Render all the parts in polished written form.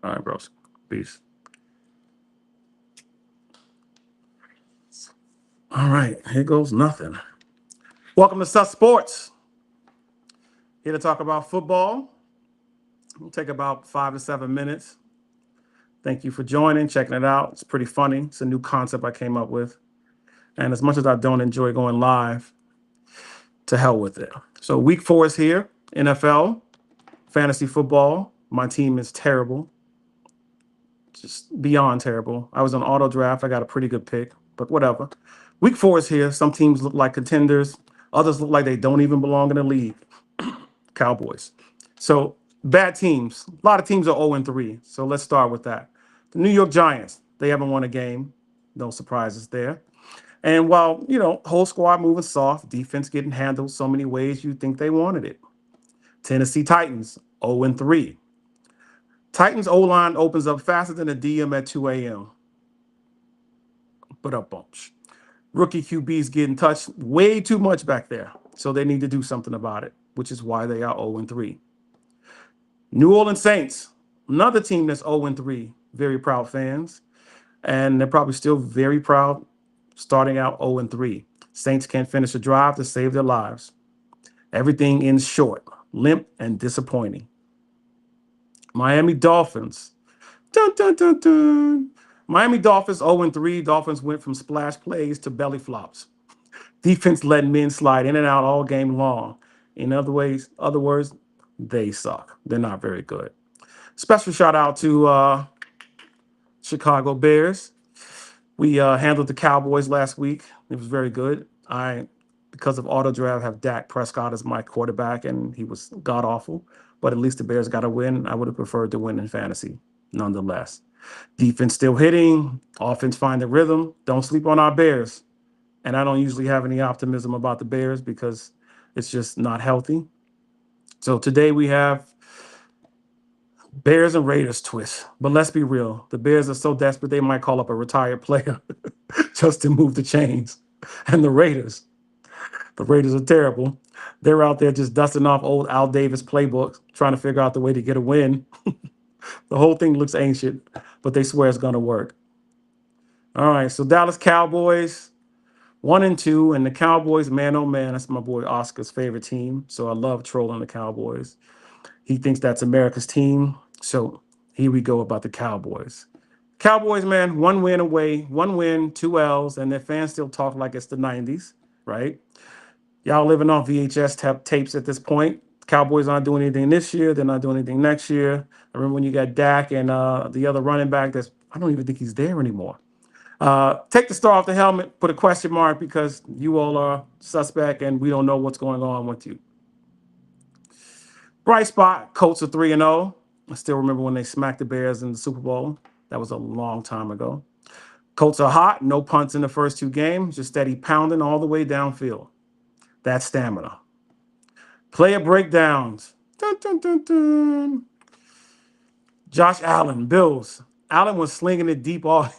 All right, bros. Peace. All right, here goes nothing. Welcome to Sus Sports. Here to talk about football. We'll take about 5 to 7 minutes. Thank you for joining, checking it out. It's pretty funny. It's a new concept I came up with. And as much as I don't enjoy going live, to hell with it. So week 4 is here. NFL, fantasy football. My team is terrible. Just beyond terrible. I was on auto draft. I got a pretty good pick, but whatever. Week 4 is here. Some teams look like contenders. Others look like they don't even belong in the league. Cowboys. So bad teams. A lot of teams are 0-3. So let's start with that. The New York Giants. They haven't won a game. No surprises there. And while, whole squad moving soft, defense getting handled so many ways you think they wanted it. Tennessee Titans, 0-3. Titans O-line opens up faster than a DM at 2 a.m. But a bunch. Rookie QBs getting touched way too much back there. So they need to do something about it, which is why they are 0-3. New Orleans Saints, another team that's 0-3. Very proud fans. And they're probably still very proud starting out 0-3. Saints can't finish a drive to save their lives. Everything ends short, limp, and disappointing. Miami Dolphins. Dun, dun, dun, dun. Miami Dolphins 0-3. Dolphins went from splash plays to belly flops. Defense let men slide in and out all game long. In other words, they suck. They're not very good. Special shout out to Chicago Bears. We handled the Cowboys last week. It was very good. Because of auto draft, have Dak Prescott as my quarterback, and he was god awful. But at least the Bears got a win. I would have preferred to win in fantasy, nonetheless. Defense still hitting. Offense find the rhythm. Don't sleep on our Bears. And I don't usually have any optimism about the Bears because it's just not healthy. So today we have Bears and Raiders twist. But let's be real. The Bears are so desperate they might call up a retired player just to move the chains. And the Raiders are terrible. They're out there just dusting off old Al Davis playbooks, trying to figure out the way to get a win. The whole thing looks ancient, but they swear it's going to work. All right, so Dallas Cowboys, 1-2, and the Cowboys, man, oh man, that's my boy Oscar's favorite team. So I love trolling the Cowboys. He thinks that's America's team. So here we go about the Cowboys. Cowboys, man, 1 win away, 1 win, 2 L's, and their fans still talk like it's the 90s, right? Y'all living off VHS tapes at this point. Cowboys aren't doing anything this year. They're not doing anything next year. I remember when you got Dak and the other running back I don't even think he's there anymore. Take the star off the helmet, put a question mark because you all are suspect and we don't know what's going on with you. Bright spot, Colts are 3-0. I still remember when they smacked the Bears in the Super Bowl. That was a long time ago. Colts are hot, no punts in the first 2 games, just steady pounding all the way downfield. That's stamina. Player breakdowns. Dun, dun, dun, dun. Josh Allen, Bills. Allen was slinging it deep all.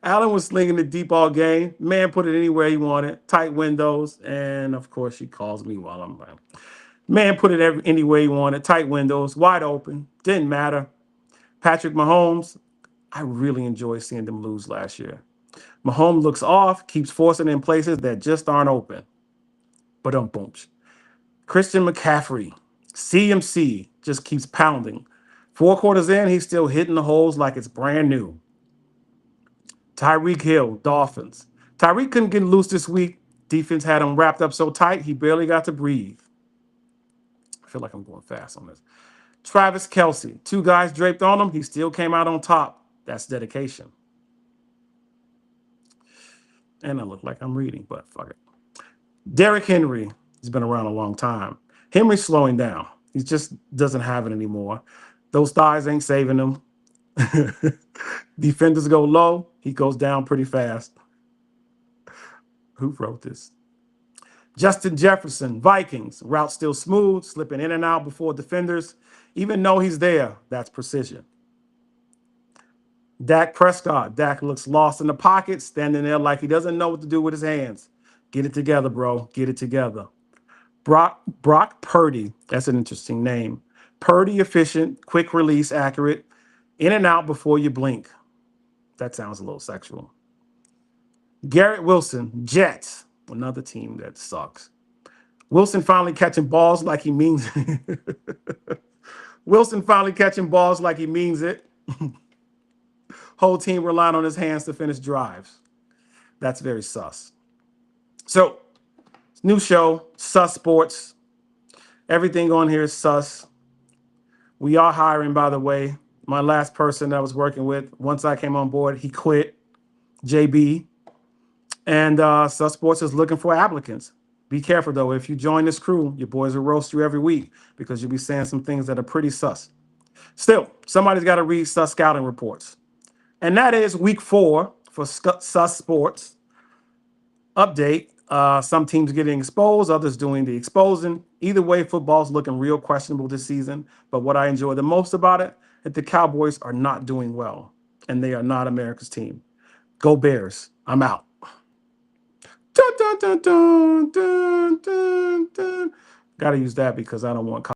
Allen was slinging it deep all game. Man put it anywhere he wanted. Tight windows. And of course, she calls me while I'm playing. Man put it anywhere he wanted. Tight windows. Wide open. Didn't matter. Patrick Mahomes. I really enjoyed seeing them lose last year. Mahomes looks off. Keeps forcing in places that just aren't open. But boom. Christian McCaffrey. CMC just keeps pounding. 4 quarters in, he's still hitting the holes like it's brand new. Tyreek Hill, Dolphins. Tyreek couldn't get loose this week. Defense had him wrapped up so tight, he barely got to breathe. I feel like I'm going fast on this. Travis Kelce, 2 guys draped on him. He still came out on top. That's dedication. And I look like I'm reading, but fuck it. Derrick Henry, he's been around a long time. Henry's slowing down. He just doesn't have it anymore. Those thighs ain't saving him. Defenders go low. He goes down pretty fast. Who wrote this? Justin Jefferson, Vikings. Route still smooth, slipping in and out before defenders. Even though he's there, that's precision. Dak Prescott. Dak looks lost in the pocket, standing there like he doesn't know what to do with his hands. Get it together, bro. Get it together. Brock Purdy. That's an interesting name. Purdy efficient, quick release, accurate, in and out before you blink. That sounds a little sexual. Garrett Wilson, Jets, another team that sucks. Wilson finally catching balls like he means it. Wilson finally catching balls like he means it. Whole team relying on his hands to finish drives. That's very sus. So, new show, Sus Sports. Everything on here is sus. We are hiring, by the way. My last person that I was working with, once I came on board, he quit, JB. And Sus Sports is looking for applicants. Be careful, though. If you join this crew, your boys will roast you every week because you'll be saying some things that are pretty sus. Still, somebody's got to read sus scouting reports. And that is week 4 for Sus Sports. Update. Some teams getting exposed, others doing the exposing. Either way, football's looking real questionable this season. But what I enjoy the most about it is that the Cowboys are not doing well. And they are not America's team. Go Bears. I'm out. Dun, dun, dun, dun, dun, dun, dun. Got to use that because I don't want